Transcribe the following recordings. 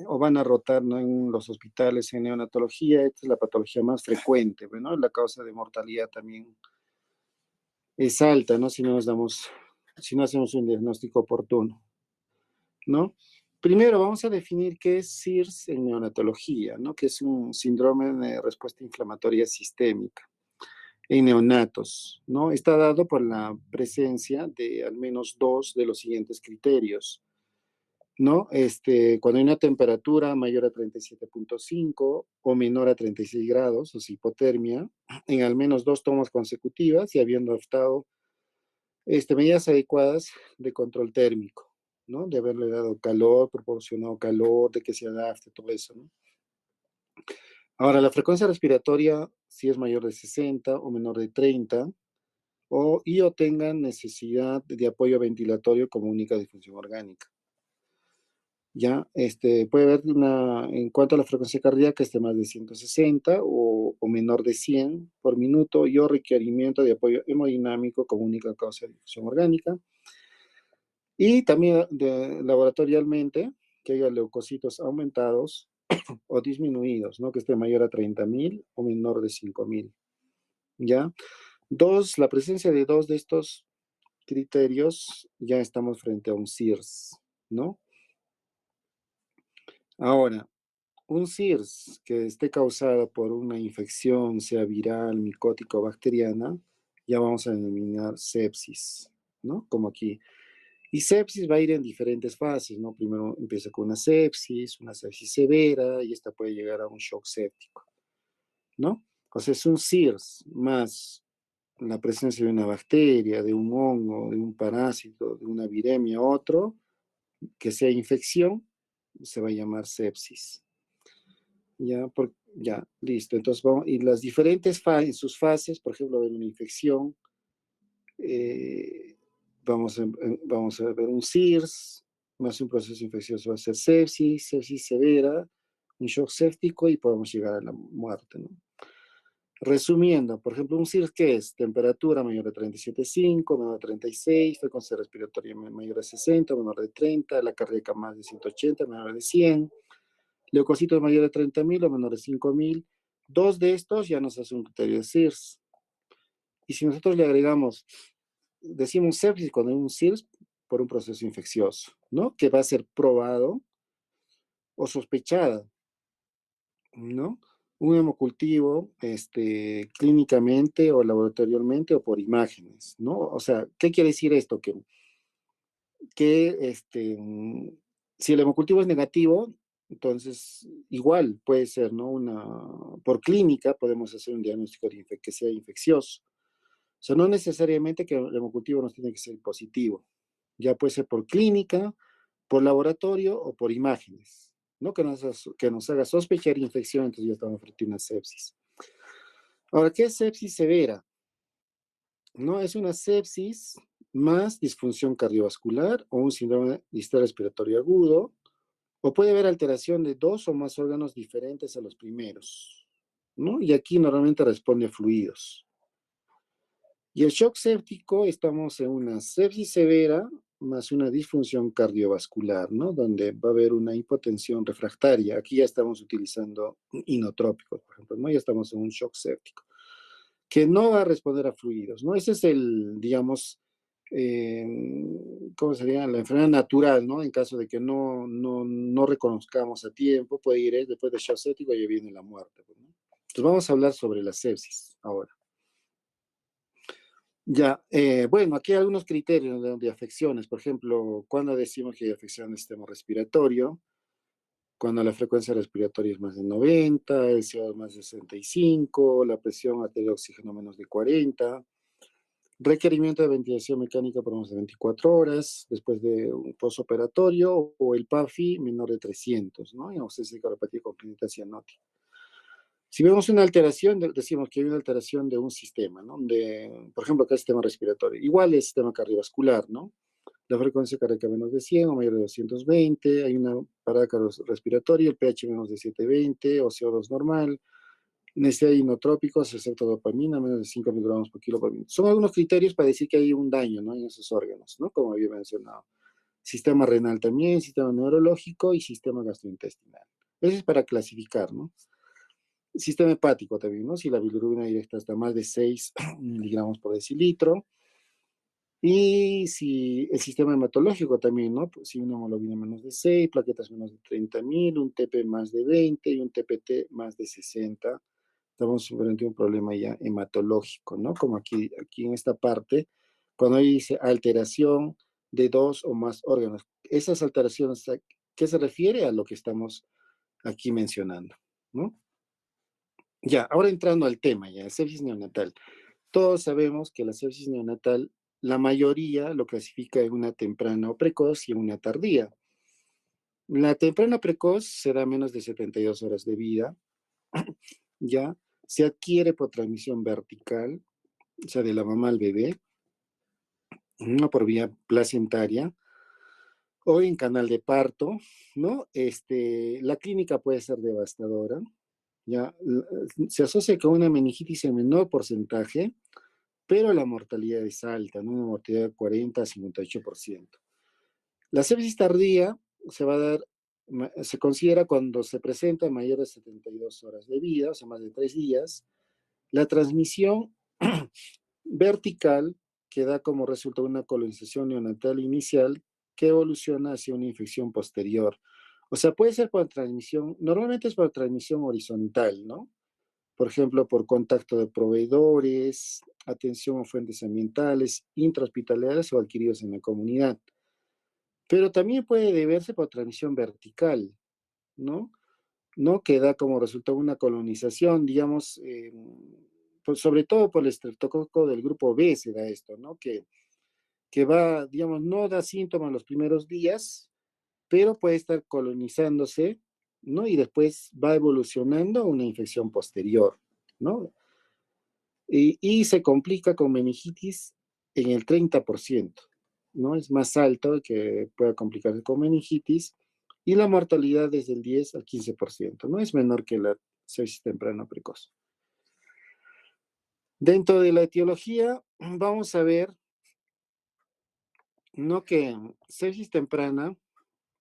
o van a rotar, ¿no? En los hospitales en neonatología. Esta es la patología más frecuente, ¿no? La causa de mortalidad también es alta, ¿no? Si no hacemos un diagnóstico oportuno, ¿no? Primero vamos a definir qué es SIRS en neonatología, ¿no? Que es un síndrome de respuesta inflamatoria sistémica en neonatos, ¿no? Está dado por la presencia de al menos dos de los siguientes criterios, ¿no? Cuando hay una temperatura mayor a 37,5 o menor a 36 grados, o sea, hipotermia, en al menos dos tomas consecutivas y habiendo adoptado medidas adecuadas de control térmico, ¿no? De haberle dado calor, proporcionado calor, de que se adapte, todo eso, ¿no? Ahora, la frecuencia respiratoria, si es mayor de 60 o menor de 30, o tengan necesidad de apoyo ventilatorio como única disfunción orgánica. Ya, puede haber en cuanto a la frecuencia cardíaca, más de 160 o menor de 100 por minuto, y o requerimiento de apoyo hemodinámico como única causa de difusión orgánica. Y también laboratorialmente, que haya leucocitos aumentados o disminuidos, ¿no? Que esté mayor a 30,000 o menor de 5,000. ¿Ya? La presencia de dos de estos criterios, ya estamos frente a un SIRS, ¿no? Ahora, un SIRS que esté causado por una infección, sea viral, micótica o bacteriana, ya vamos a denominar sepsis, ¿no? Como aquí. Y sepsis va a ir en diferentes fases, ¿no? Primero empieza con una sepsis severa, y esta puede llegar a un shock séptico, ¿no? O sea, es un SIRS más la presencia de una bacteria, de un hongo, de un parásito, de una viremia, otro, que sea infección, se va a llamar sepsis. Ya, listo. Entonces, y las diferentes fases, en sus fases, por ejemplo, de una infección, eh, vamos a ver un SIRS, más un proceso infeccioso va a ser sepsis, sepsis severa, un shock séptico y podemos llegar a la muerte, ¿no? Resumiendo, por ejemplo, un SIRS, ¿qué es? Temperatura mayor de 37,5, menor de 36, frecuencia respiratoria mayor de 60, menor de 30, la cardíaca más de 180, menor de 100, leucocitos mayor de 30,000 o menor de 5,000. Dos de estos ya nos hace un criterio de SIRS. Y si nosotros le agregamos, decimos sepsis cuando hay un SIRS por un proceso infeccioso, ¿no? Que va a ser probado o sospechada, ¿no? Un hemocultivo, clínicamente o laboratorialmente o por imágenes, ¿no? O sea, ¿qué quiere decir esto? Que si el hemocultivo es negativo, entonces igual puede ser, ¿no? Por clínica podemos hacer un diagnóstico que sea infeccioso. O sea, no necesariamente que el hemocultivo nos tiene que ser positivo. Ya puede ser por clínica, por laboratorio o por imágenes, ¿no? Que nos haga sospechar infección, entonces ya estamos frente a una sepsis. Ahora, ¿qué es sepsis severa? No, es una sepsis más disfunción cardiovascular o un síndrome distal respiratorio agudo, o puede haber alteración de dos o más órganos diferentes a los primeros, ¿no? Y aquí normalmente responde a fluidos. Y el shock séptico, estamos en una sepsis severa más una disfunción cardiovascular, ¿no? Donde va a haber una hipotensión refractaria. Aquí ya estamos utilizando inotrópicos, por ejemplo, ¿no? Ya estamos en un shock séptico, que no va a responder a fluidos, ¿no? Ese es digamos, eh, ¿cómo sería? La enfermedad natural, ¿no? En caso de que no reconozcamos a tiempo, puede ir después del shock séptico, ya viene la muerte, pues, ¿no? Entonces vamos a hablar sobre la sepsis ahora. Ya, bueno, aquí hay algunos criterios de afecciones. Por ejemplo, cuando decimos que hay afección del sistema respiratorio, cuando la frecuencia respiratoria es más de 90, el CO2 más de 65, la presión arterial de oxígeno menos de 40, requerimiento de ventilación mecánica por más de 24 horas, después de un postoperatorio, o el PAFI menor de 300, ¿no? Y ausencia de cardiopatía congénita cianótica. Si vemos una alteración, decimos que hay una alteración de un sistema, ¿no? Por ejemplo, acá el sistema respiratorio. Igual el sistema cardiovascular, ¿no? La frecuencia cardíaca menos de 100 o mayor de 220, hay una parada cardiorrespiratoria, el pH menos de 720 o CO2 normal, necesidad de inotrópicos, excepto dopamina, menos de 5 miligramos por kilo por minuto. Son algunos criterios para decir que hay un daño, ¿no? En esos órganos, ¿no? Como había mencionado. sistema renal también, sistema neurológico y sistema gastrointestinal. Eso es para clasificar, ¿no? Sistema hepático también, ¿no? Si la bilirrubina directa está más de 6 miligramos por decilitro. Y si el sistema hematológico también, ¿no? Pues si una hemoglobina menos de 6, plaquetas menos de 30.000, un TP más de 20 y un TPT más de 60, estamos frente a un problema ya hematológico, ¿no? Como aquí en esta parte, cuando ahí dice alteración de 2 o más órganos. Esas alteraciones, ¿a qué se refiere? A lo que estamos aquí mencionando, ¿no? Ya, ahora entrando al tema, ya, sepsis neonatal. Todos sabemos que la sepsis neonatal, la mayoría lo clasifica en una temprana o precoz y en una tardía. La temprana precoz se da menos de 72 horas de vida, ya se adquiere por transmisión vertical, o sea, de la mamá al bebé, no por vía placentaria o en canal de parto, ¿no? La clínica puede ser devastadora, ya se asocia con una meningitis en menor porcentaje, pero la mortalidad es alta, ¿no? Una mortalidad de 40 a 58%. La sepsis tardía se va a dar, se considera cuando se presenta mayor de 72 horas de vida, o sea, más de 3 días. La transmisión vertical que da como resultado una colonización neonatal inicial que evoluciona hacia una infección posterior. O sea, puede ser por transmisión, normalmente es por transmisión horizontal, ¿no? Por ejemplo, por contacto de proveedores, atención a fuentes ambientales, intrahospitalarias o adquiridos en la comunidad. Pero también puede deberse por transmisión vertical, ¿no? ¿No? Que da como resultado una colonización, digamos, pues sobre todo por el estreptococo del grupo B se da esto, ¿no? Que va, digamos, no da síntomas los primeros días, pero puede estar colonizándose, ¿no? Y después va evolucionando a una infección posterior, ¿no? Y se complica con meningitis en el 30%, ¿no? Es más alto que pueda complicarse con meningitis y la mortalidad es del 10 al 15%, ¿no? Es menor que la sepsis temprana precoz. Dentro de la etiología, vamos a ver, ¿no? Que sepsis temprana,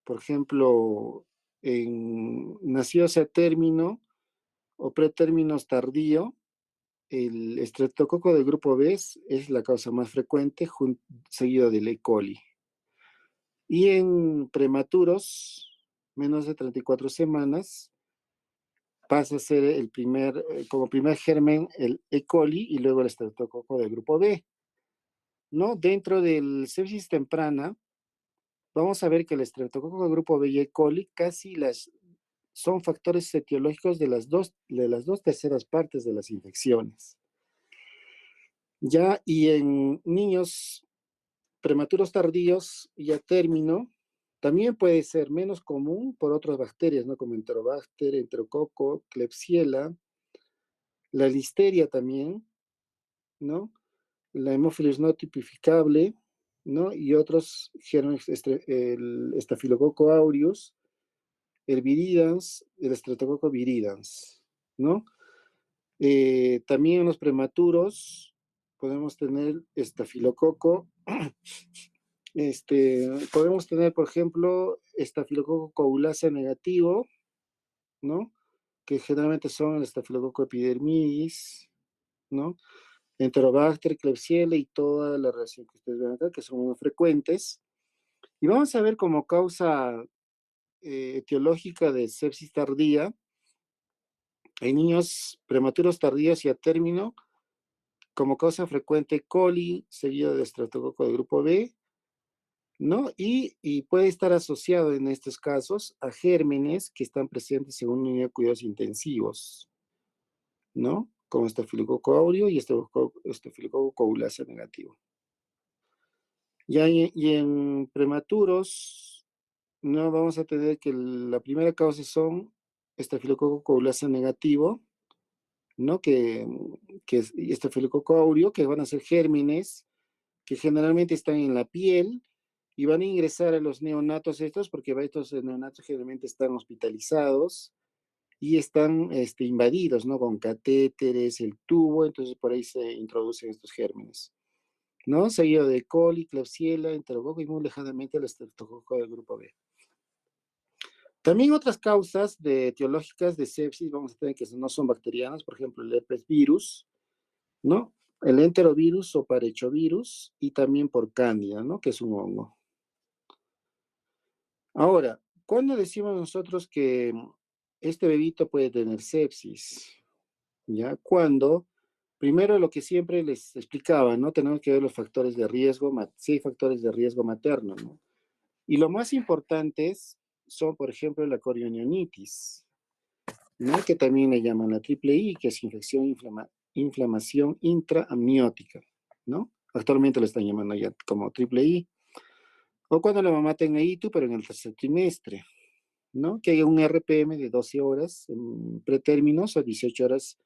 por ejemplo, en nacidos a término o pretérminos tardío, el estreptococo del grupo B es la causa más frecuente, seguido del E. coli. Y en prematuros, menos de 34 semanas, pasa a ser como primer germen el E. coli y luego el estreptococo del grupo B. ¿No? Dentro del sepsis temprana, vamos a ver que el estreptococo del grupo B y E. coli son factores etiológicos de las dos terceras partes de las infecciones. Ya, y en niños prematuros tardíos y a término, también puede ser menos común por otras bacterias, ¿no? Como Enterobacter, Enterococo, Klebsiella, la listeria también, ¿no? La Haemophilus no tipificable, ¿no? Y otros gérmenes, el Staphylococcus aureus, el viridans, el Streptococcus viridans, ¿no? También en los prematuros podemos tener estafilococo. Podemos tener, por ejemplo, estafilococo coagulasa negativo, ¿no? Que generalmente son el estafilococo epidermidis, ¿no? Enterobacter, Klebsiella y toda la relación que ustedes ven acá, que son muy frecuentes. Y vamos a ver como causa etiológica de sepsis tardía, en niños prematuros tardíos y a término, como causa frecuente coli, seguido de estreptococo de grupo B, ¿no? Y puede estar asociado en estos casos a gérmenes que están presentes en una unidad de cuidados intensivos, ¿no? Como estafilococo aureo y estafilococo coagulasa negativo. Y en prematuros, no vamos a tener que la primera causa son estafilococo coagulasa negativo, ¿no? Que es estafilococo aureo, que van a ser gérmenes que generalmente están en la piel y van a ingresar a los neonatos estos, porque estos neonatos generalmente están hospitalizados y están invadidos, ¿no? Con catéteres, el tubo, entonces por ahí se introducen estos gérmenes. ¿no? Seguido de coli, Klebsiella, enterococo y muy lejanamente el estreptococo del grupo B. También otras causas etiológicas de sepsis vamos a tener que no son bacterianas, por ejemplo, el herpes virus, ¿no? El enterovirus o parechovirus y también por cándida, ¿no? Que es un hongo. Ahora, ¿cuándo decimos nosotros que este bebito puede tener sepsis? ¿Ya? Cuando, primero lo que siempre les explicaba, ¿no? Tenemos que ver los factores de riesgo, si hay factores de riesgo materno, ¿no? Y lo más importantes son, por ejemplo, la corionionitis, ¿no? Que también le llaman la triple I, que es inflamación intraamniótica, ¿no? Actualmente lo están llamando ya como triple I. O cuando la mamá tenga ITU, pero en el tercer trimestre, ¿no? Que haya un RPM de 12 horas en pretérminos o 18 horas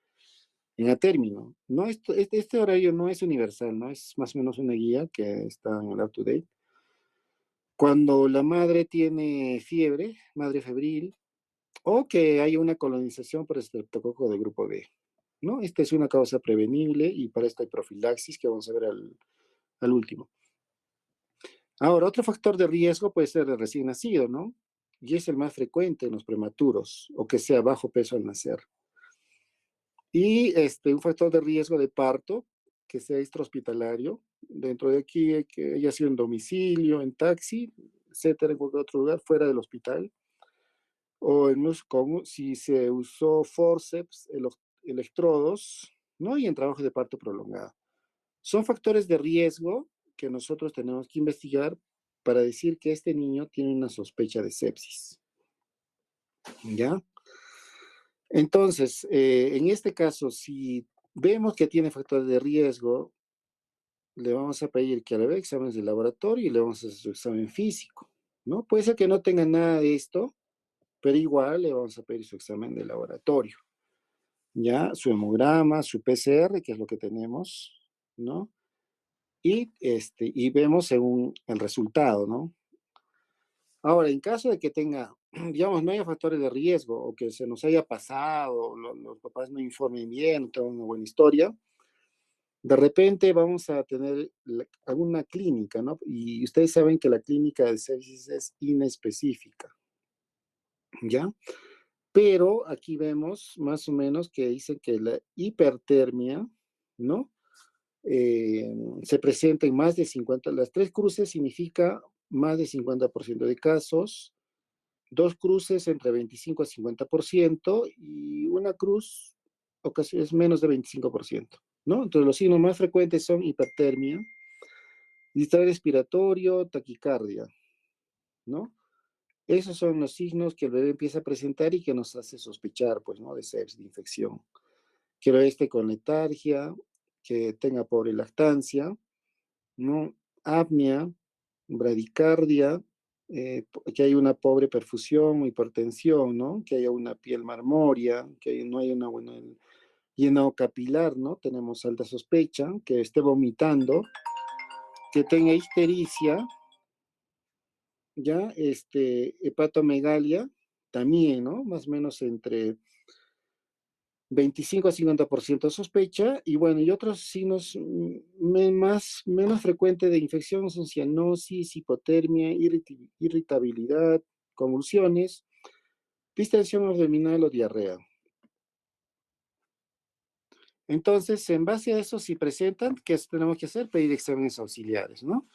en atérmino. No, este horario no es universal, ¿no? Es más o menos una guía que está en el UpToDate. Cuando la madre tiene fiebre, madre febril, o que haya una colonización por estreptococo de grupo B, ¿no? Esta es una causa prevenible y para esto hay profilaxis que vamos a ver al último. Ahora, otro factor de riesgo puede ser el recién nacido, ¿no? Y es el más frecuente en los prematuros o que sea bajo peso al nacer. Y un factor de riesgo de parto que sea extrahospitalario, dentro de aquí que haya sido en domicilio, en taxi, etcétera, en cualquier otro lugar fuera del hospital, o en como si se usó forceps, electrodos, ¿no? Y en trabajos de parto prolongado. Son factores de riesgo que nosotros tenemos que investigar para decir que este niño tiene una sospecha de sepsis. ¿Ya? Entonces, en este caso, si vemos que tiene factores de riesgo, le vamos a pedir que haga exámenes de laboratorio y le vamos a hacer su examen físico, ¿no? Puede ser que no tenga nada de esto, pero igual le vamos a pedir su examen de laboratorio, ¿ya? Su hemograma, su PCR, que es lo que tenemos, ¿no? Y vemos según el resultado, ¿no? Ahora, en caso de que tenga, digamos, no haya factores de riesgo o que se nos haya pasado, los papás no informen bien, no tengan una buena historia, de repente vamos a tener alguna clínica, ¿no? Y ustedes saben que la clínica de sepsis es inespecífica, ¿ya? Pero aquí vemos más o menos que dicen que la hipertermia, ¿no? Se presenta en más de 50, las tres cruces significa más de 50% de casos, dos cruces entre 25 a 50% y una cruz es menos de 25%, ¿no? Entonces los signos más frecuentes son hipertermia, distrés respiratorio, taquicardia, ¿no? Esos son los signos que el bebé empieza a presentar y que nos hace sospechar, pues, ¿no? De sepsis, de infección. Que el bebé esté con letargia, que tenga pobre lactancia, ¿no? Apnea, bradicardia, que hay una pobre perfusión, hipertensión, ¿no? Que haya una piel marmórea, que no haya una buena llenado capilar, ¿no? Tenemos alta sospecha, que esté vomitando, que tenga ictericia, ya, hepatomegalia, también, ¿no? Más o menos entre 25 a 50% de sospecha, y bueno, y otros signos menos frecuentes de infección son cianosis, hipotermia, irritabilidad, convulsiones, distensión abdominal o diarrea. Entonces, en base a eso, si presentan, ¿qué tenemos que hacer? Pedir exámenes auxiliares, ¿no?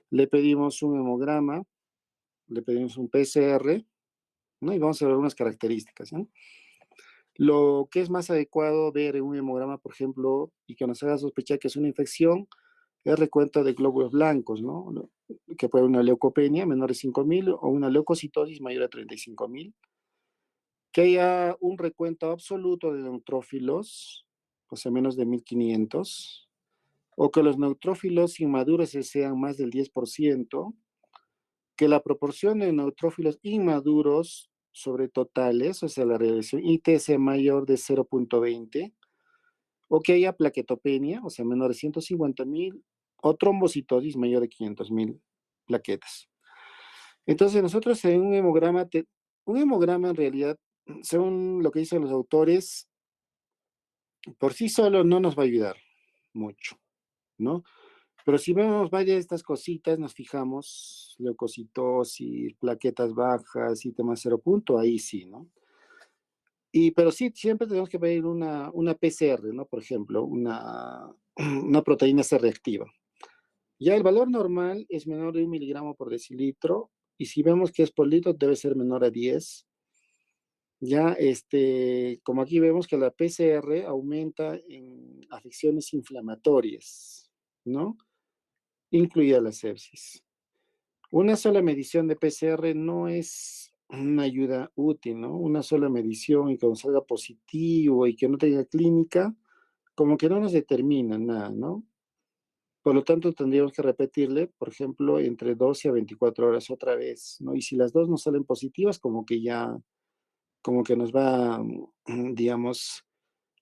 Le pedimos un hemograma, le pedimos un PCR, ¿no? Y vamos a ver algunas características, ¿no? Lo que es más adecuado ver en un hemograma, por ejemplo, y que nos haga sospechar que es una infección, es recuento de glóbulos blancos, ¿no? Que puede una leucopenia menor de 5.000 o una leucocitosis mayor a 35.000. Que haya un recuento absoluto de neutrófilos, o sea, menos de 1.500, o que los neutrófilos inmaduros sean más del 10%, que la proporción de neutrófilos inmaduros sobre totales, o sea, la relación IT sea mayor de 0.20, o que haya plaquetopenia, o sea, menor de 150.000, o trombocitosis mayor de 500.000 plaquetas. Entonces, nosotros en un hemograma en realidad, según lo que dicen los autores, por sí solo no nos va a ayudar mucho, ¿no? Pero si vemos varias de estas cositas, nos fijamos, leucocitosis, plaquetas bajas, sistema cero punto, ahí sí, ¿no? Pero sí, siempre tenemos que pedir una PCR, ¿no? Por ejemplo, una proteína C reactiva. Ya el valor normal es menor de 1 miligramo por decilitro, y si vemos que es por litro, debe ser menor a 10. Ya, como aquí vemos que la PCR aumenta en afecciones inflamatorias, ¿no? Incluida la sepsis. Una sola medición de PCR no es una ayuda útil, ¿no? Una sola medición y que nos salga positivo y que no tenga clínica, como que no nos determina nada, ¿no? Por lo tanto, tendríamos que repetirle, por ejemplo, entre 12 a 24 horas otra vez, ¿no? Y si las dos nos salen positivas, como que nos va, digamos,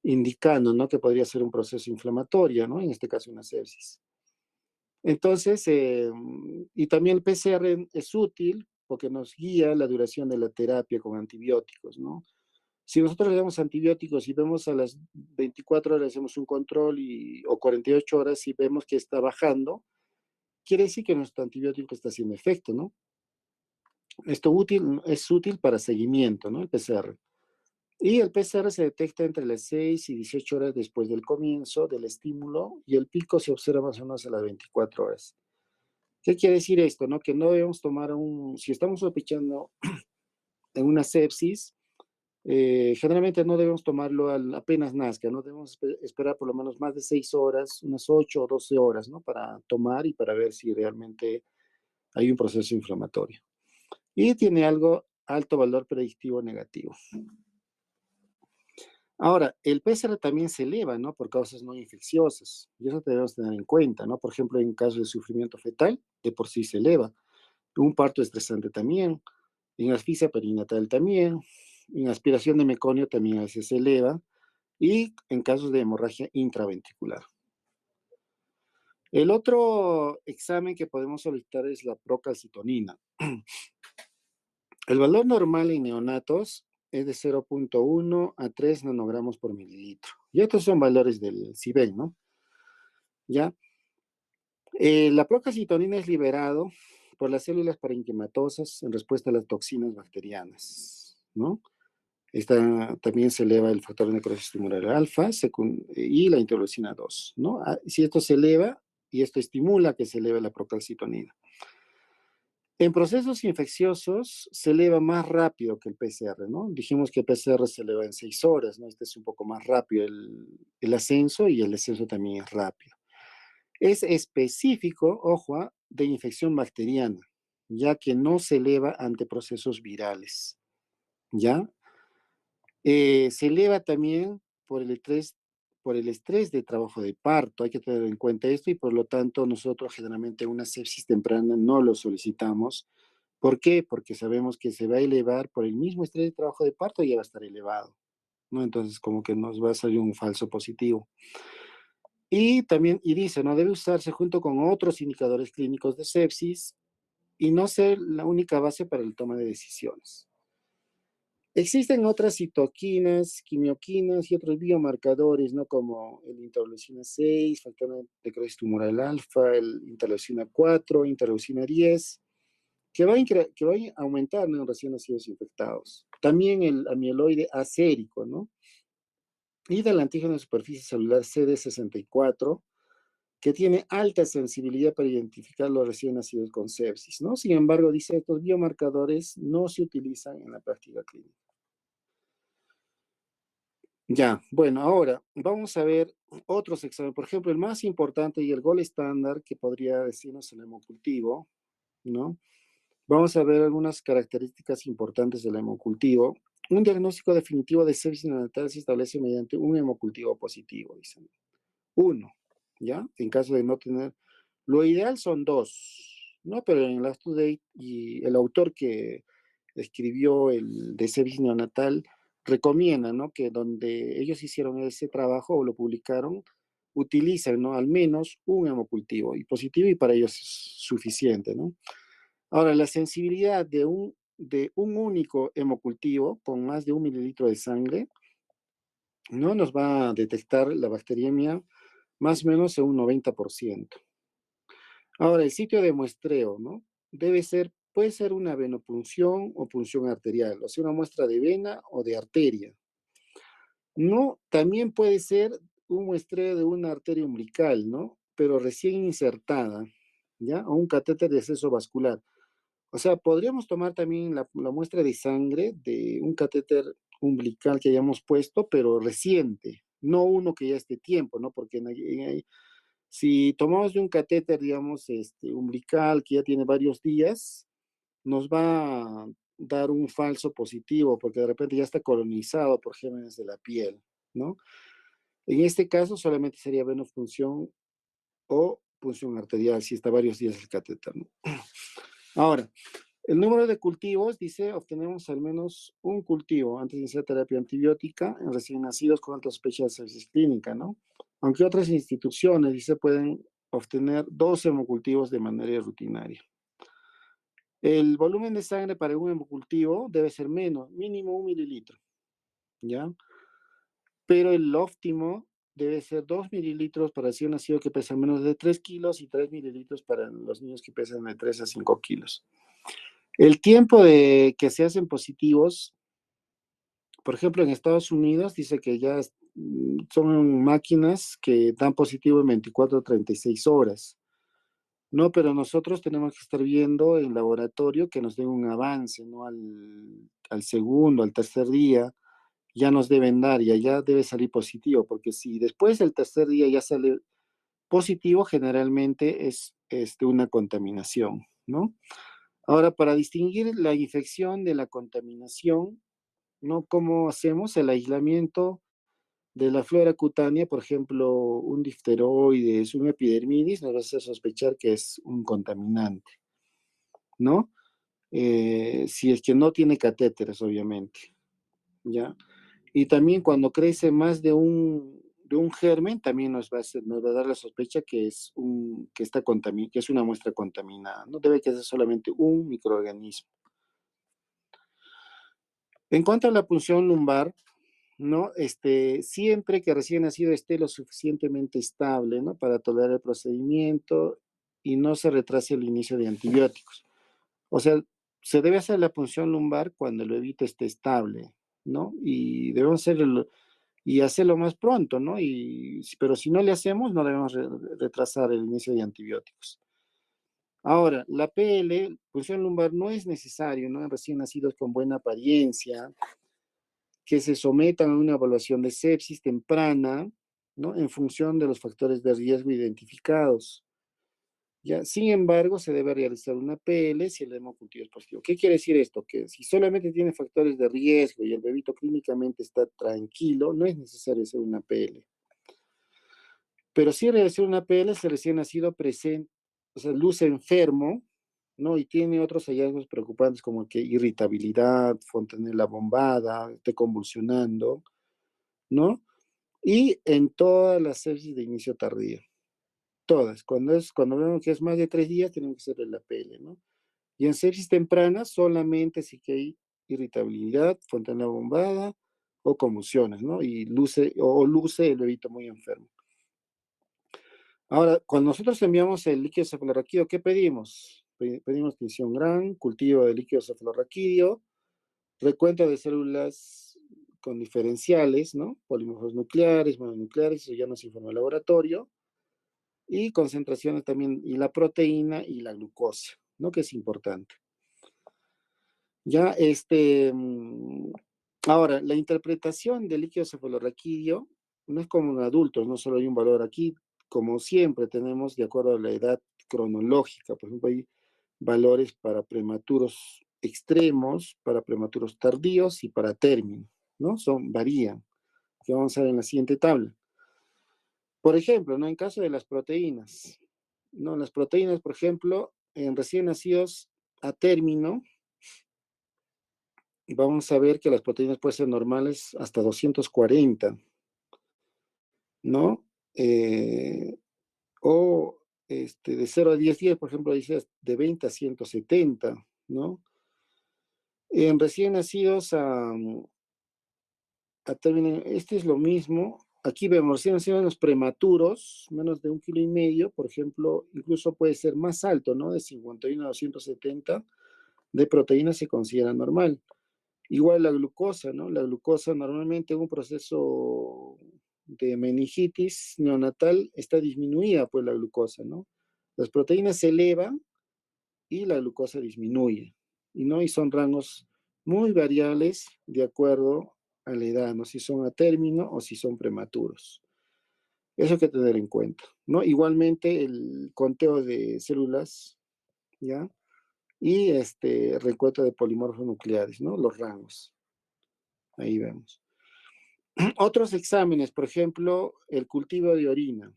indicando, ¿no? Que podría ser un proceso inflamatorio, ¿no? En este caso, una sepsis. Entonces, y también el PCR es útil porque nos guía la duración de la terapia con antibióticos, ¿no? Si nosotros le damos antibióticos y vemos a las 24 horas, hacemos un control o 48 horas y vemos que está bajando, quiere decir que nuestro antibiótico está haciendo efecto, ¿no? Es útil para seguimiento, ¿no? El PCR. Y el PCR se detecta entre las 6 y 18 horas después del comienzo del estímulo, y el pico se observa más o menos a las 24 horas. ¿Qué quiere decir esto? ¿No? Que no debemos tomar si estamos sospechando en una sepsis, generalmente no debemos tomarlo apenas nazca, no debemos esperar por lo menos más de 6 horas, unas 8 o 12 horas, ¿no? Para tomar y para ver si realmente hay un proceso inflamatorio. Y tiene alto valor predictivo negativo. Ahora, el PCR también se eleva, ¿no? Por causas no infecciosas, y eso debemos tener en cuenta, ¿no? Por ejemplo, en caso de sufrimiento fetal, de por sí se eleva. Un parto estresante también, en asfixia perinatal también, en aspiración de meconio también a veces se eleva, y en casos de hemorragia intraventricular. El otro examen que podemos solicitar es la procalcitonina. El valor normal en neonatos es de 0,1 a 3 nanogramos por mililitro. Y estos son valores del CIBEN, ¿no? ¿Ya? La procalcitonina es liberado por las células parenquimatosas en respuesta a las toxinas bacterianas, ¿no? También se eleva el factor de necrosis tumoral alfa y la interleucina 2, ¿no? Si esto se eleva, y esto estimula que se eleve la procalcitonina. En procesos infecciosos se eleva más rápido que el PCR, ¿no? Dijimos que el PCR se eleva en 6 horas, ¿no? Este es un poco más rápido el ascenso, y el descenso también es rápido. Es específico, ojo, de infección bacteriana, ya que no se eleva ante procesos virales, ¿ya? Se eleva también por el estrés de trabajo de parto, hay que tener en cuenta esto, y por lo tanto nosotros generalmente una sepsis temprana no lo solicitamos. ¿Por qué? Porque sabemos que se va a elevar por el mismo estrés de trabajo de parto, y ya va a estar elevado, ¿no? Entonces como que nos va a salir un falso positivo. Y dice, ¿no? Debe usarse junto con otros indicadores clínicos de sepsis y no ser la única base para el toma de decisiones. Existen otras citoquinas, quimioquinas y otros biomarcadores, ¿no? Como el interleucina 6, factor de necrosis tumoral alfa, el interleucina 4, interleucina 10, que van a aumentar, ¿no? En recién nacidos infectados. También el amiloide acérico, ¿no? Y del antígeno de superficie celular CD64, que tiene alta sensibilidad para identificar los recién nacidos con sepsis, ¿no? Sin embargo, dice, estos biomarcadores no se utilizan en la práctica clínica. Ya, bueno, ahora vamos a ver otros exámenes. Por ejemplo, el más importante y el gol estándar que podría decirnos el hemocultivo, ¿no? Vamos a ver algunas características importantes del hemocultivo. Un diagnóstico definitivo de sepsis neonatal se establece mediante un hemocultivo positivo, dicen. Uno, ¿ya? En caso de no tener. Lo ideal son dos, ¿no? Pero en el UpToDate, y el autor que escribió el de sepsis neonatal recomienda, ¿no? Que donde ellos hicieron ese trabajo o lo publicaron, utilizan, ¿no? Al menos un hemocultivo y positivo, y para ellos es suficiente, ¿no? Ahora, la sensibilidad de un único hemocultivo con más de 1 mililitro de sangre no nos va a detectar la bacteriemia más o menos en un 90%. Ahora, el sitio de muestreo, ¿no? Puede ser una venopunción o punción arterial, o sea, una muestra de vena o de arteria. No, también puede ser un muestreo de una arteria umbilical, ¿no? Pero recién insertada, ¿ya? O un catéter de acceso vascular. O sea, podríamos tomar también la muestra de sangre de un catéter umbilical que hayamos puesto, pero reciente, no uno que ya esté tiempo, ¿no? Porque si tomamos de un catéter, digamos, umbilical que ya tiene varios días, nos va a dar un falso positivo, porque de repente ya está colonizado por gérmenes de la piel, ¿no? En este caso solamente sería venopunción o punción arterial, si está varios días el catéter, ¿no? Ahora, el número de cultivos, dice, obtenemos al menos un cultivo antes de iniciar terapia antibiótica en recién nacidos con alta sospecha de sepsis clínica, ¿no? Aunque otras instituciones, dice, pueden obtener 2 hemocultivos de manera rutinaria. El volumen de sangre para un hemocultivo debe ser menos, mínimo 1 mililitro, ¿ya? Pero el óptimo debe ser 2 mililitros para recién nacido que pesa menos de 3 kilos y 3 mililitros para los niños que pesan de 3 a 5 kilos. El tiempo de que se hacen positivos, por ejemplo, en Estados Unidos dice que ya son máquinas que dan positivo en 24 o 36 horas. No, pero nosotros tenemos que estar viendo en laboratorio que nos den un avance, ¿no? Al segundo, al tercer día, ya nos deben dar, y allá debe salir positivo, porque si después del tercer día ya sale positivo, generalmente es una contaminación, ¿no? Ahora, para distinguir la infección de la contaminación, ¿no? ¿Cómo hacemos el aislamiento de la flora cutánea? Por ejemplo, un difteroides, un epidermidis, nos va a hacer sospechar que es un contaminante, ¿no? Si es que no tiene catéteres, obviamente, ¿ya? Y también cuando crece más de un germen, también nos va a dar la sospecha que que es una muestra contaminada. No debe que ser solamente un microorganismo. En cuanto a la punción lumbar, ¿no? Siempre que recién nacido esté lo suficientemente estable, ¿no? Para tolerar el procedimiento y no se retrase el inicio de antibióticos. O sea, se debe hacer la punción lumbar cuando el bebito esté estable, ¿no? Y debemos hacerlo más pronto, ¿no? Pero si no le hacemos, no debemos retrasar el inicio de antibióticos. Ahora, la PL, punción lumbar, no es necesario, ¿no? En recién nacidos con buena apariencia, que se sometan a una evaluación de sepsis temprana, ¿no? En función de los factores de riesgo identificados. ¿Ya? Sin embargo, se debe realizar una PL si el hemocultivo es positivo. ¿Qué quiere decir esto? Que si solamente tiene factores de riesgo y el bebito clínicamente está tranquilo, no es necesario hacer una PL. Pero si realizar una PL, si recién nacido presente, o sea, luce enfermo, ¿no? Y tiene otros hallazgos preocupantes como que irritabilidad, fontanela bombada, esté convulsionando, ¿no? Y en todas las sepsis de inicio tardío, todas. Cuando vemos que es más de 3 días, tenemos que hacerle la PL, ¿no? Y en sepsis temprana, solamente si que hay irritabilidad, fontanela bombada o convulsiones, ¿no? Y luce el bebito muy enfermo. Ahora, cuando nosotros enviamos el líquido cefalorraquídeo, ¿qué pedimos? Pedimos tinción GRAN, cultivo de líquido cefalorraquídeo, recuento de células con diferenciales, ¿no? Polímeros nucleares, mononucleares, eso ya nos informa el laboratorio, y concentraciones también, y la proteína y la glucosa, ¿no? Que es importante. Ya, ahora, la interpretación del líquido cefalorraquídeo no es como en adultos, no solo hay un valor aquí, como siempre tenemos de acuerdo a la edad cronológica, por ejemplo, hay valores para prematuros extremos, para prematuros tardíos y para término, ¿no? Varían, que vamos a ver en la siguiente tabla. Por ejemplo, ¿no? En caso de las proteínas, ¿no? Las proteínas, por ejemplo, en recién nacidos a término, vamos a ver que las proteínas pueden ser normales hasta 240, ¿no? O de 0 a 10 días, por ejemplo, dice de 20 a 170, ¿no? En recién nacidos a término, este es lo mismo, aquí vemos, recién los prematuros, menos de 1,5 kg, por ejemplo, incluso puede ser más alto, ¿no? De 51 a 270 de proteína se considera normal. Igual la glucosa, ¿no? La glucosa normalmente en un proceso de meningitis neonatal está disminuida, pues la glucosa, ¿no? Las proteínas se elevan y la glucosa disminuye, y ¿no? Y son rangos muy variables de acuerdo a la edad, ¿no? Si son a término o si son prematuros. Eso hay que tener en cuenta, ¿no? Igualmente el conteo de células, ¿ya? Y recuento de polimorfos nucleares, ¿no? Los rangos. Ahí vemos. Otros exámenes, por ejemplo, el cultivo de orina.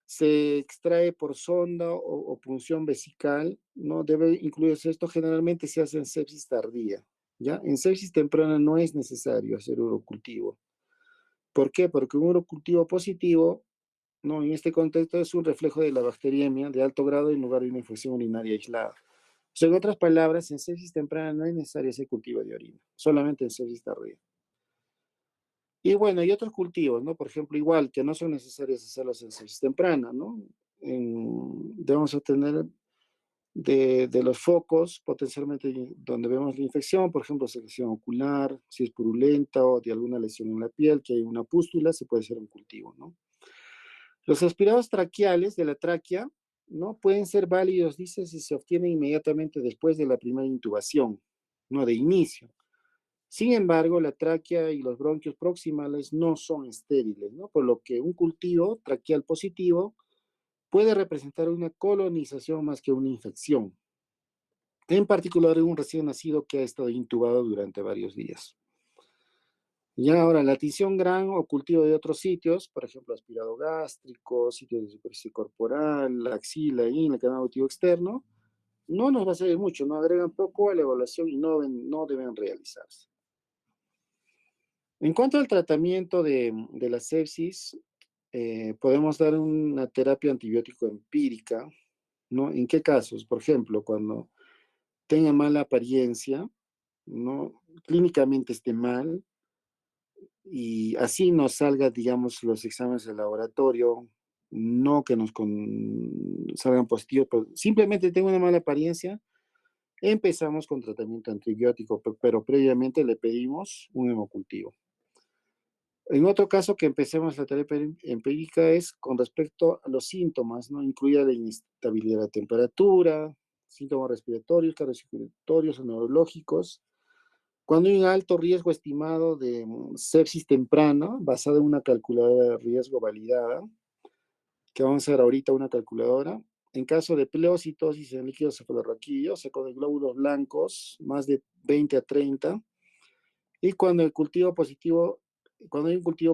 Se extrae por sonda o punción vesical, ¿no? Debe incluirse esto, generalmente se hace en sepsis tardía, ¿ya? En sepsis temprana no es necesario hacer urocultivo. ¿Por qué? Porque un urocultivo positivo, ¿no? En este contexto es un reflejo de la bacteriemia de alto grado en lugar de una infección urinaria aislada. O sea, en otras palabras, en sepsis temprana no es necesario hacer cultivo de orina, solamente en sepsis tardía. Y bueno, hay otros cultivos, ¿no? Por ejemplo, igual, que no son necesarios hacerlos en sepsis temprana, ¿no? Debemos obtener de los focos, potencialmente donde vemos la infección, por ejemplo, secreción ocular, si es purulenta o de alguna lesión en la piel, que hay una pústula, se puede hacer un cultivo, ¿no? Los aspirados traqueales de la tráquea, ¿no? Pueden ser válidos, dice, si se obtienen inmediatamente después de la primera intubación, no de inicio. Sin embargo, la tráquea y los bronquios proximales no son estériles, ¿no? Por lo que un cultivo traqueal positivo puede representar una colonización más que una infección, en particular en un recién nacido que ha estado intubado durante varios días. Y ahora, la tinción gran o cultivo de otros sitios, por ejemplo, aspirado gástrico, sitios de superficie corporal, la axila y el canal auditivo externo, no nos va a servir mucho, no agregan poco a la evaluación y no deben realizarse. En cuanto al tratamiento de la sepsis, podemos dar una terapia antibiótico empírica, ¿no? ¿En qué casos? Por ejemplo, cuando tenga mala apariencia, ¿no? Clínicamente esté mal, y así nos salga, digamos, los exámenes de laboratorio, no que salgan positivos, pero simplemente tenga una mala apariencia, empezamos con tratamiento antibiótico, pero previamente le pedimos un hemocultivo. En otro caso que empecemos la terapia empírica es con respecto a los síntomas, ¿no? Incluye la inestabilidad de la temperatura, síntomas respiratorios, cardiorrespiratorios o neurológicos. Cuando hay un alto riesgo estimado de sepsis temprana, basado en una calculadora de riesgo validada, que vamos a ver ahorita una calculadora, en caso de pleocitosis en líquido cefalorraquídeo, o sea, con glóbulos blancos, más de 20 a 30, y cuando hay un cultivo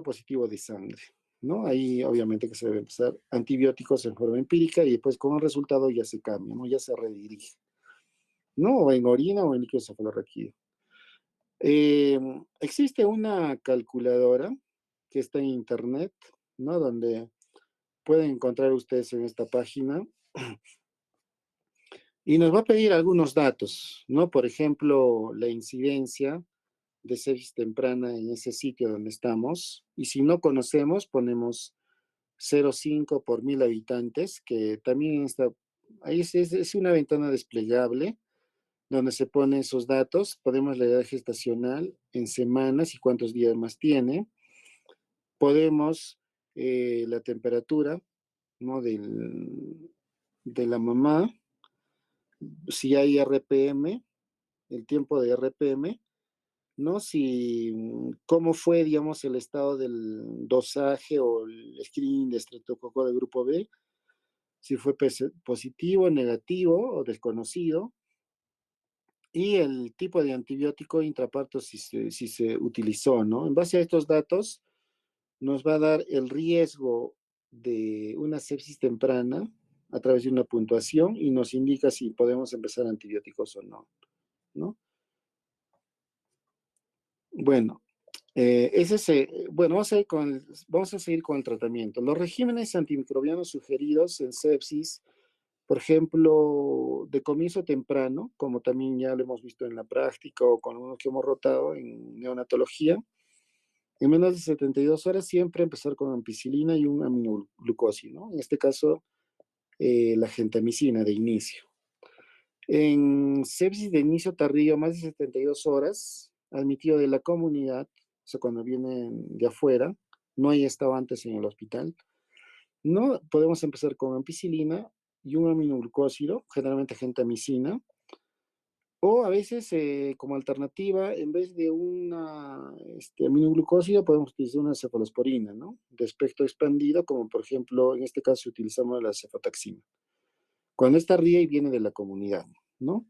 positivo de sangre, ¿no? Ahí obviamente que se debe empezar antibióticos en forma empírica y después con el resultado ya se cambia, ¿no? Ya se redirige, ¿no? O en orina o en líquido cefalorraquídeo. Existe una calculadora que está en internet, ¿no? Donde pueden encontrar ustedes en esta página y nos va a pedir algunos datos, ¿no? Por ejemplo, la incidencia de sepsis temprana en ese sitio donde estamos. Y si no conocemos, ponemos 0,5 por 1000 habitantes, que también está, ahí es una ventana desplegable donde se ponen esos datos. Podemos la edad gestacional en semanas y cuántos días más tiene. Podemos la temperatura, ¿no? De la mamá, si hay RPM, el tiempo de RPM, ¿no? Si, cómo fue, digamos, el estado del dosaje o el screening de estreptococo del grupo B, si fue positivo, negativo o desconocido, y el tipo de antibiótico intraparto si se utilizó, ¿no? En base a estos datos, nos va a dar el riesgo de una sepsis temprana a través de una puntuación y nos indica si podemos empezar antibióticos o no, ¿no? Bueno, bueno, vamos a seguir con el tratamiento. Los regímenes antimicrobianos sugeridos en sepsis, por ejemplo, de comienzo temprano, como también ya lo hemos visto en la práctica o con uno que hemos rotado en neonatología, En menos de 72 horas siempre empezar con ampicilina y un aminoglucósido, ¿no? En este caso, la gentamicina de inicio. En sepsis de inicio tardío, más de 72 horas, admitido de la comunidad, o sea, cuando vienen de afuera, no haya estado antes en el hospital, no podemos empezar con ampicilina y un aminoglucósido, generalmente gentamicina, o a veces como alternativa, en vez de una aminoglucósido, podemos utilizar una cefalosporina, ¿no? De espectro expandido, como por ejemplo, en este caso utilizamos la cefotaxima. Cuando es tardía y viene de la comunidad, ¿no?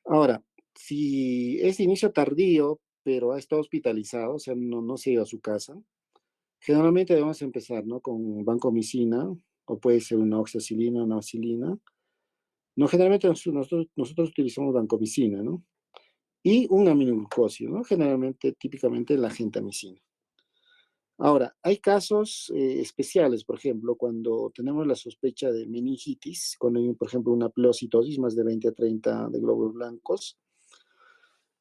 Ahora, si es de inicio tardío, pero ha estado hospitalizado, o sea, no se ha ido a su casa, generalmente debemos empezar, ¿no? Con vancomicina, o puede ser una oxacilina, una acilina. No, generalmente nosotros utilizamos vancomicina, ¿no? Y un aminoglucósido, ¿no? Generalmente, típicamente la gentamicina. Ahora, hay casos especiales, por ejemplo, cuando tenemos la sospecha de meningitis, cuando hay, por ejemplo, una pleocitosis, más de 20 a 30 de glóbulos blancos,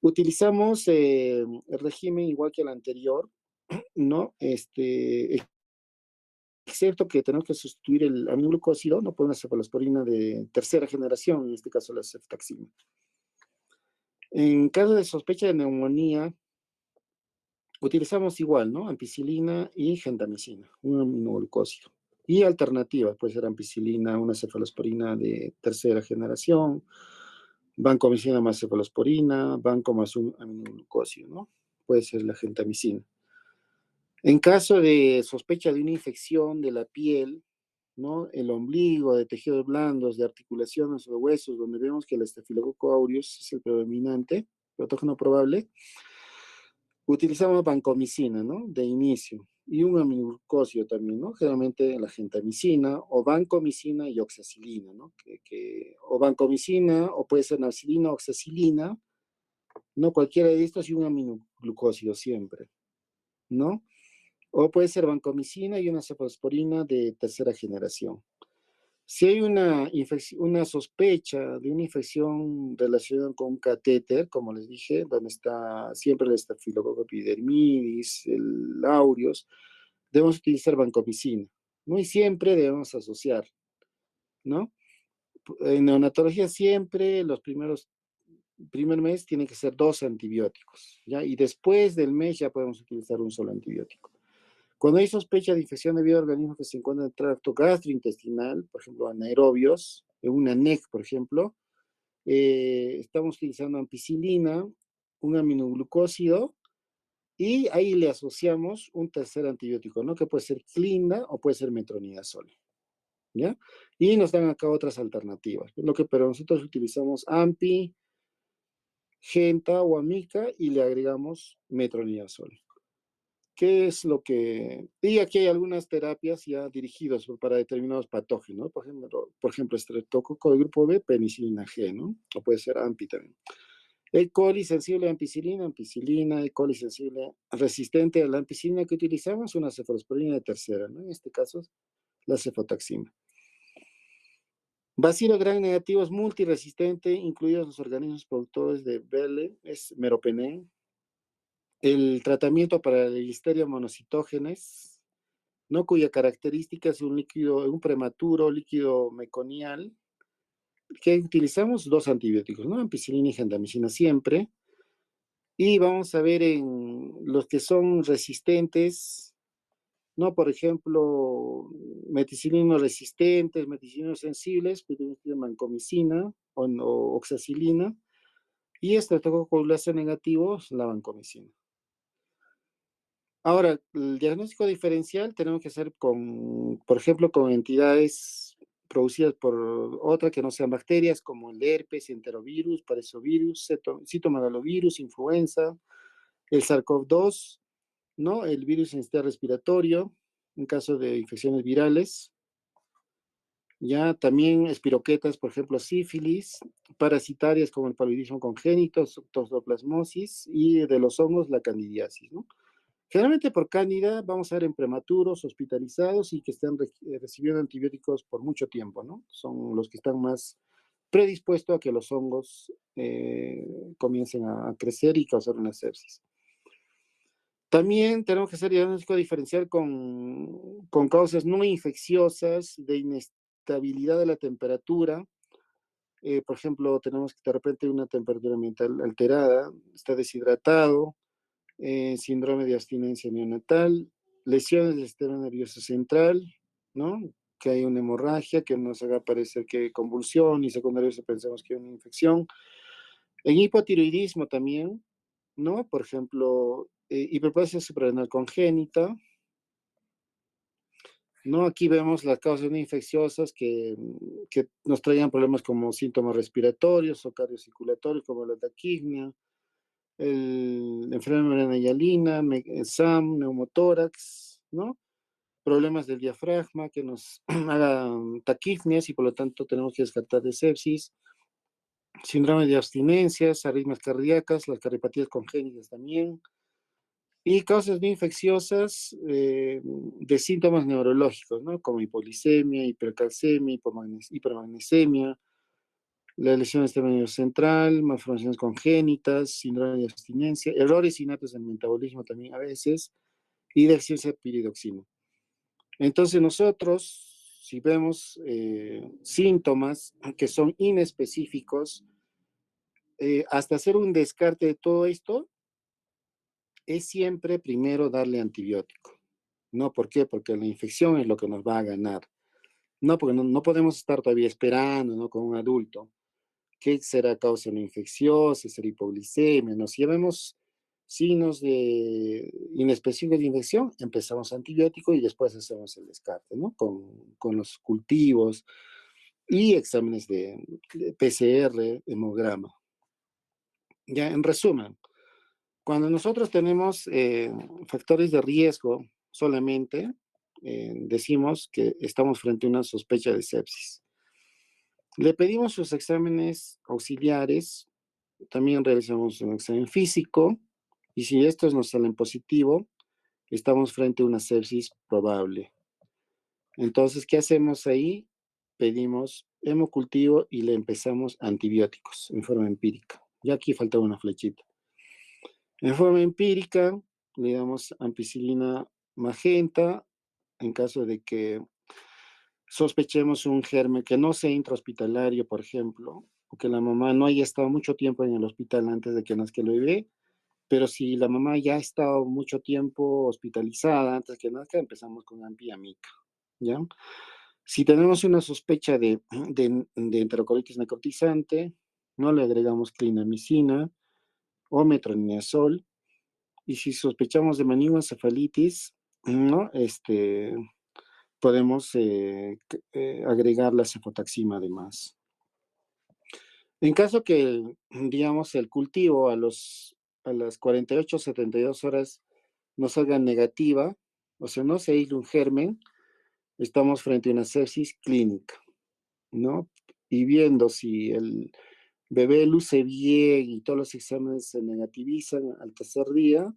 utilizamos el régimen igual que el anterior, ¿no? Excepto que tenemos que sustituir el aminoglucósido, no por una cefalosporina de tercera generación, en este caso la cefotaxima. En caso de sospecha de neumonía, utilizamos igual, ¿no? Ampicilina y gentamicina, un aminoglucósido. Y alternativas, puede ser ampicilina, una cefalosporina de tercera generación, vancomicina más cefalosporina, banco más un aminoglucósido, ¿no? Puede ser la gentamicina. En caso de sospecha de una infección de la piel, ¿no? El ombligo, de tejidos blandos, de articulaciones o de huesos, donde vemos que el Staphylococcus aureus es el predominante, patógeno probable, utilizamos vancomicina, ¿no? De inicio. Y un aminoglucósido también, ¿no? Generalmente la gentamicina, o vancomicina y oxacilina, ¿no? O vancomicina, o puede ser nalcilina, oxacilina, ¿no? Cualquiera de estos y un aminoglucósido siempre, ¿no? O puede ser vancomicina y una cefalosporina de tercera generación. Si hay una sospecha de una infección relacionada con un catéter, como les dije, donde está siempre el estafilococo epidermidis, el aureus, debemos utilizar vancomicina, ¿no? Y siempre debemos asociar, ¿no? En neonatología siempre primer mes tienen que ser 2 antibióticos, ¿ya? Y después del mes ya podemos utilizar un solo antibiótico. Cuando hay sospecha de infección debido a organismos que se encuentran en el tracto gastrointestinal, por ejemplo, anaerobios, una NEC, por ejemplo, estamos utilizando ampicilina, un aminoglucósido, y ahí le asociamos un tercer antibiótico, ¿no? Que puede ser clinda o puede ser metronidazol, ¿ya? Y nos dan acá otras alternativas, pero nosotros utilizamos ampi, genta o amica y le agregamos metronidazol. ¿Qué es lo que...? Y aquí hay algunas terapias ya dirigidas para determinados patógenos, ¿no? Por ejemplo, estreptococo de grupo B, penicilina G, ¿no? O puede ser AMPI también. E. coli sensible a ampicilina, ampicilina, E. coli sensible resistente a la ampicilina que utilizamos, una cefalosporina de tercera, ¿no? En este caso, la cefotaxima. Bacilo gram negativos multiresistente, incluidos los organismos productores de BL, es meropenem. El tratamiento para la listeria monocitógenes, ¿no? Cuya característica es un líquido, un prematuro líquido meconial, que utilizamos 2 antibióticos, ¿no? Ampicilina y gentamicina siempre. Y vamos a ver en los que son resistentes, ¿no? Por ejemplo, meticilinos resistentes, meticilinos sensibles, pues tenemos vancomicina o oxacilina. Y estreptococcus negativos, la vancomicina. Ahora, el diagnóstico diferencial tenemos que hacer por ejemplo, con entidades producidas por otra que no sean bacterias, como el herpes, enterovirus, parexovirus, citomegalovirus, influenza, el SARS-CoV-2, ¿no? El virus en sistema respiratorio, en caso de infecciones virales, ya también espiroquetas, por ejemplo, sífilis, parasitarias como el paludismo congénito, toxoplasmosis, y de los hongos la candidiasis, ¿no? Generalmente por cándida vamos a ver en prematuros, hospitalizados y que están recibiendo antibióticos por mucho tiempo, ¿no? Son los que están más predispuestos a que los hongos comiencen a crecer y causar una sepsis. También tenemos que hacer diagnóstico diferencial con causas no infecciosas, de inestabilidad de la temperatura. Por ejemplo, tenemos que de repente una temperatura ambiental alterada, está deshidratado, síndrome de abstinencia neonatal, lesiones del sistema nervioso central, ¿no? Que hay una hemorragia que nos haga parecer que hay convulsión y secundario si pensamos que hay una infección. En hipotiroidismo también, ¿no? Por ejemplo, hiperplasia suprarrenal congénita, ¿no? Aquí vemos las causas no infecciosas que nos traían problemas como síntomas respiratorios o cardiocirculatorios, como la taquipnea, la enfermedad de hialina, SAM, neumotórax, ¿no? Problemas del diafragma que nos hagan taquipnias y por lo tanto tenemos que descartar de sepsis, síndrome de abstinencias, arritmias cardíacas, las cardiopatías congénitas también, y causas no infecciosas de síntomas neurológicos, ¿no? Como hipoglicemia, hipercalcemia, hipermagnesemia, la lesión del sistema nervioso central, malformaciones congénitas, síndrome de abstinencia, errores innatos en el metabolismo también a veces, y deficiencia de piridoxina. Entonces nosotros, si vemos síntomas que son inespecíficos, hasta hacer un descarte de todo esto, es siempre primero darle antibiótico. ¿No? ¿Por qué? Porque la infección es lo que nos va a ganar. No, porque no podemos estar todavía esperando, ¿no? Con un adulto. ¿Qué será causa de una infección? ¿Será hipoglicemia? ¿No? Si ya vemos signos de inespecíficos de infección, empezamos antibiótico y después hacemos el descarte, ¿no? Con los cultivos y exámenes de PCR, hemograma. Ya, en resumen, cuando nosotros tenemos factores de riesgo solamente, decimos que estamos frente a una sospecha de sepsis. Le pedimos sus exámenes auxiliares, también realizamos un examen físico, y si estos nos salen positivo, estamos frente a una sepsis probable. Entonces, ¿qué hacemos ahí? Pedimos hemocultivo y le empezamos antibióticos en forma empírica. Ya aquí falta una flechita. En forma empírica, le damos ampicilina magenta en caso de que sospechemos un germen que no sea intrahospitalario, por ejemplo, o que la mamá no haya estado mucho tiempo en el hospital antes de que nazca el bebé, pero si la mamá ya ha estado mucho tiempo hospitalizada antes de que nazca, empezamos con ampiamica, ¿ya? Si tenemos una sospecha de enterocolitis necrotizante, no le agregamos clindamicina o metronidazol. Y si sospechamos de meningoencefalitis, ¿no? Podemos agregar la cefotaxima además. En caso que, digamos, el cultivo a las 48 o 72 horas no salga negativa, o sea, no se aísle un germen, estamos frente a una sepsis clínica, ¿no? Y viendo si el bebé luce bien y todos los exámenes se negativizan al tercer día,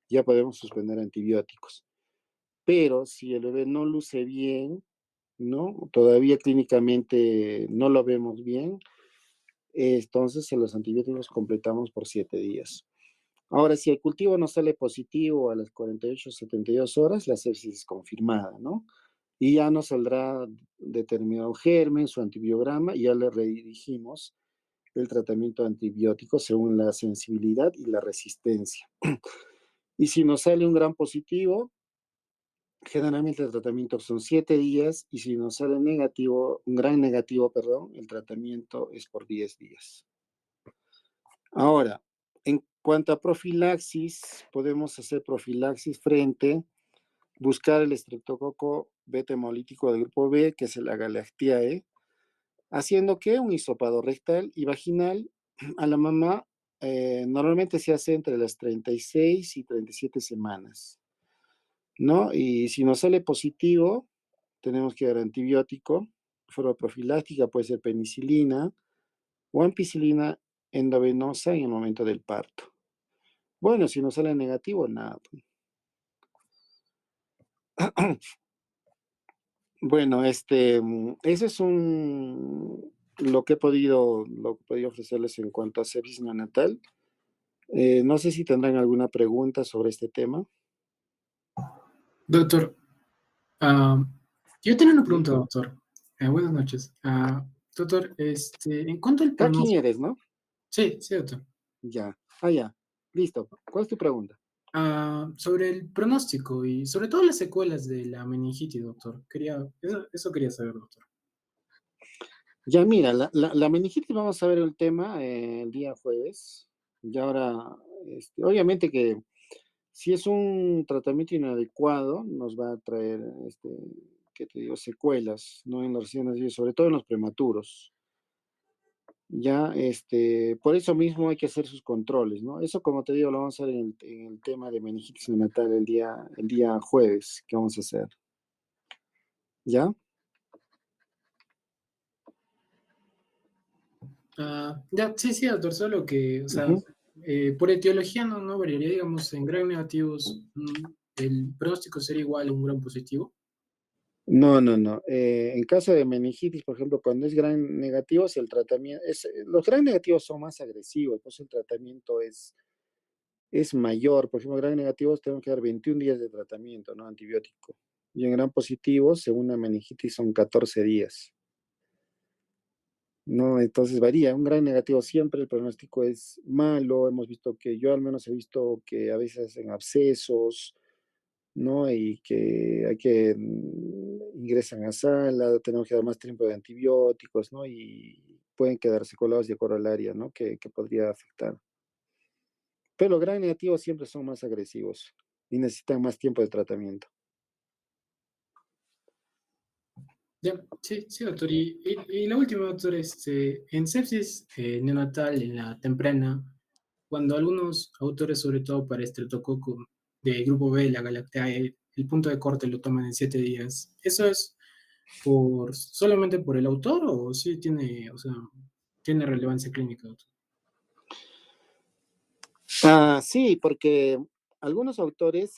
ya podemos suspender antibióticos. Pero si el bebé no luce bien, ¿no? Todavía clínicamente no lo vemos bien, entonces en los antibióticos completamos por 7 días. Ahora, si el cultivo no sale positivo a las 48 o 72 horas, la sepsis es confirmada, ¿no? Y ya nos saldrá determinado germen, su antibiograma, y ya le redirigimos el tratamiento antibiótico según la sensibilidad y la resistencia. Y si nos sale un gran positivo, generalmente el tratamiento son 7 días y si nos sale negativo, un gran negativo, perdón, el tratamiento es por 10 días. Ahora, en cuanto a profilaxis, podemos hacer profilaxis frente, buscar el estreptococo beta hemolítico del grupo B, que es el Agalactiae, haciendo que un hisopado rectal y vaginal a la mamá normalmente se hace entre las 36 y 37 semanas, ¿no? Y si nos sale positivo, tenemos que dar antibiótico, forma profiláctica puede ser penicilina o ampicilina endovenosa en el momento del parto. Bueno, si nos sale negativo, nada. Bueno, ese es lo que he podido ofrecerles en cuanto a sepsis neonatal. No sé si tendrán alguna pregunta sobre este tema. Doctor, ah, yo tenía una pregunta, Listo. doctor. Buenas noches. Doctor, en cuanto al ¿Quién pronóstico. eres, no? Sí, sí, doctor. Ya. Ah, ya. Listo. ¿Cuál es tu pregunta? Sobre el pronóstico y sobre todo las secuelas de la meningitis, doctor. Eso quería saber, doctor. Ya, mira, la meningitis, vamos a ver el tema el día jueves. Y ahora, obviamente que si es un tratamiento inadecuado, nos va a traer, ¿qué te digo? Secuelas, ¿no? En los recién nacidos, sobre todo en los prematuros. Ya, por eso mismo hay que hacer sus controles, ¿no? Eso, como te digo, lo vamos a hacer en el tema de meningitis neonatal el día jueves, que vamos a hacer. ¿Ya? Ya, sí, sí, doctor, solo que, o sea, Ujú. por etiología no variaría, digamos, en gran negativos, el pronóstico sería igual a un gran positivo. No, no, no. En caso de meningitis, por ejemplo, cuando es gran negativo, el tratamiento los gran negativos son más agresivos, pues el tratamiento es mayor. Por ejemplo, gran negativos tenemos que dar 21 días de tratamiento, ¿no? Antibiótico. Y en gran positivos, según la meningitis, son 14 días. ¿No? Entonces varía. Un gran negativo siempre el pronóstico es malo. Hemos visto que yo al menos he visto que a veces hacen abscesos, ¿no? Y que hay que ingresan a sala, tenemos que dar más tiempo de antibióticos, ¿no? Y pueden quedarse colados de corolaria, ¿no? Que podría afectar. Pero los gran negativos siempre son más agresivos y necesitan más tiempo de tratamiento. Ya, sí, sí, doctor. Y la última, doctor, en sepsis neonatal, en la temprana, cuando algunos autores, sobre todo para estreptococo de grupo B, la Galactae, el punto de corte lo toman en 7 días, ¿eso es solamente por el autor o sí tiene, o sea, tiene relevancia clínica, doctor? Sí, porque algunos autores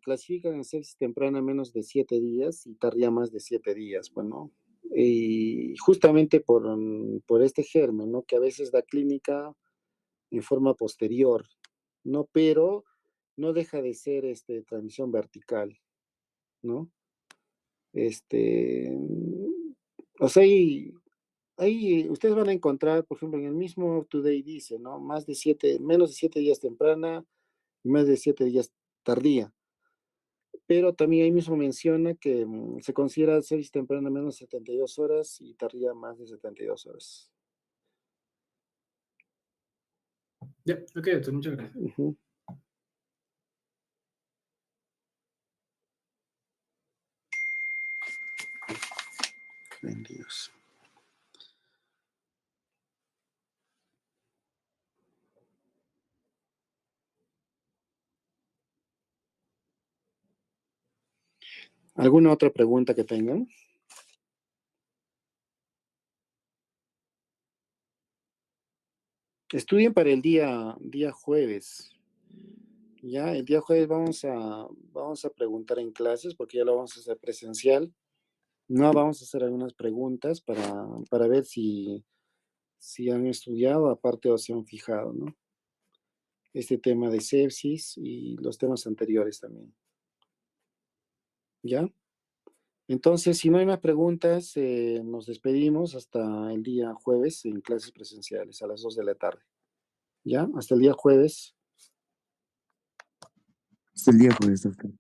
clasifican en sepsis temprana menos de 7 días y tardía más de 7 días, bueno, y justamente por este germen, ¿no? Que a veces da clínica en forma posterior, ¿no? Pero no deja de ser transmisión vertical, ¿no? Este, o sea, ahí ustedes van a encontrar, por ejemplo, en el mismo Up to Date dice, ¿no? Menos de 7 días temprana y más de 7 días tardía. Pero también ahí mismo menciona que se considera sepsis temprana menos de 72 horas y tardía más de 72 horas. Ya, ok, doctor, muchas gracias. Ujú. Dios. ¿Alguna otra pregunta que tengan? Estudien para el día jueves. Ya, el día jueves vamos a preguntar en clases porque ya lo vamos a hacer presencial. No, vamos a hacer algunas preguntas para ver si han estudiado aparte o se han fijado, ¿no? Este tema de sepsis y los temas anteriores también. ¿Ya? Entonces, si no hay más preguntas, nos despedimos hasta el día jueves en clases presenciales a las 2 de la tarde. ¿Ya? Hasta el día jueves. Hasta el día jueves, doctor.